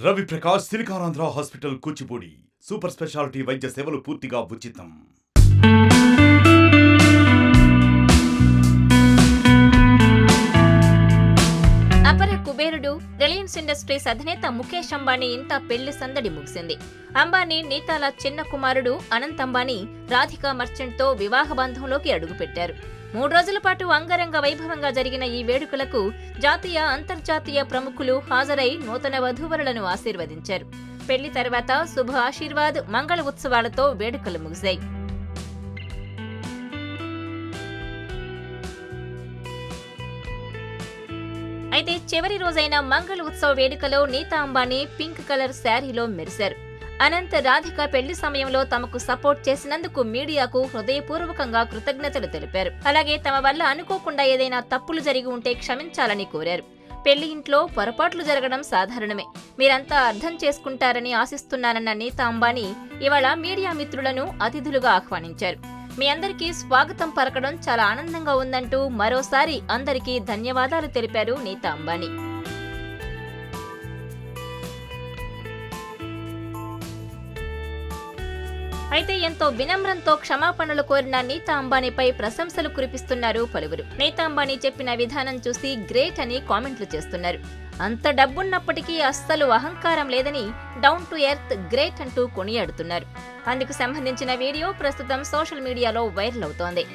Ravi Prakash Siliconandhra hospital Kuchipudi super speciality వైద్య సేవలు పూర్తిగా ఉచితం. అపర కుబేరుడు రిలయన్స్ ఇండస్ట్రీస్ అధినేత ముఖేష్ అంబానీ ఇంట పెళ్లి సందడి ముగిసింది. అంబానీ నీతాల చిన్న కుమారుడు అనంత్ అంబానీ రాధికా మర్చెంట్ తో వివాహ బంధంలోకి అడుగుపెట్టారు. 3 రోజుల పాటు అంగరంగ వైభవంగా జరిగిన ఈ వేడుకలకు జాతీయ అంతర్జాతీయ ప్రముఖులు హాజరై నూతన వధూవరులను ఆశీర్వదించారు. పెళ్లి తర్వాత శుభ ఆశీర్వాద్ మంగళ ఉత్సవాలతో వేడుకలు ముగిశాయి. అయితే చివరి రోజైన మంగళ ఉత్సవ వేడుకలో నీతా అంబానీ పింక్ కలర్ శారీలో మెరిశారు. అనంత్ రాధిక పెళ్లి సమయంలో తమకు సపోర్ట్ చేసినందుకు మీడియాకు హృదయపూర్వకంగా కృతజ్ఞతలు తెలిపారు. అలాగే తమ వల్ల అనుకోకుండా ఏదైనా తప్పులు జరిగి ఉంటే క్షమించాలని కోరారు. పెళ్లి ఇంట్లో పొరపాట్లు జరగడం సాధారణమే, మీరంతా అర్థం చేసుకుంటారని ఆశిస్తున్నానన్న నీతా అంబానీ ఇవాళ మీడియా మిత్రులను అతిథులుగా ఆహ్వానించారు. మీ అందరికీ స్వాగతం పలకడం చాలా ఆనందంగా ఉందంటూ మరోసారి అందరికీ ధన్యవాదాలు తెలిపారు నీతా అంబానీ. అయితే ఎంతో వినమ్రంతో క్షమాపణలు కోరిన నీతా అంబానీపై ప్రశంసలు కురిపిస్తున్నారు పలువురు. నీతా అంబానీ చెప్పిన విధానం చూసి గ్రేట్ అని కామెంట్లు చేస్తున్నారు. అంత డబ్బున్నప్పటికీ అస్సలు అహంకారం లేదని డౌన్ టు ఎర్త్ గ్రేట్ అంటూ కొనియాడుతున్నారు. అందుకు సంబంధించిన వీడియో ప్రస్తుతం సోషల్ మీడియాలో వైరల్ అవుతోంది.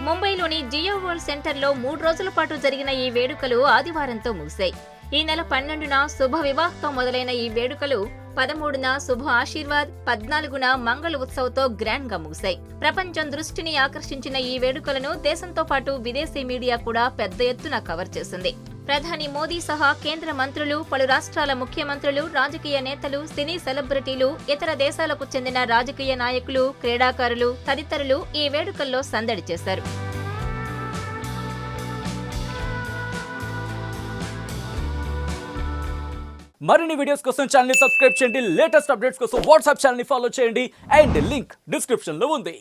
ముంబైలోని జియో వరల్డ్ సెంటర్లో 3 రోజుల పాటు జరిగిన ఈ వేడుకలు ఆదివారంతో ముగిశాయి. ఈ నెల 12న శుభ వివాహంతో మొదలైన ఈ వేడుకలు 13న శుభ ఆశీర్వాద్, 14న మంగళ ఉత్సవ్తో గ్రాండ్ గా ముగిశాయి. ప్రపంచం దృష్టిని ఆకర్షించిన ఈ వేడుకలను దేశంతో పాటు విదేశీ మీడియా కూడా పెద్ద ఎత్తున కవర్ చేసింది. ప్రధాని మోదీ సహా కేంద్ర మంత్రులు, పలు రాష్ట్రాల ముఖ్యమంత్రులు, రాజకీయ నేతలు, సినీ సెలబ్రిటీలు, ఇతర దేశాలకు చెందిన రాజకీయ నాయకులు, క్రీడాకారులు తదితరులు ఈ వేడుకల్లో సందడి చేశారు. మరిన్ని వీడియోస్ కోసం ఛానల్ ని సబ్స్క్రైబ్ చేయండి. లేటెస్ట్ అప్డేట్స్ కోసం వాట్సాప్ ఛానల్ ని ఫాలో చేయండి. అండ్ లింక్ డిస్క్రిప్షన్ లో ఉంది.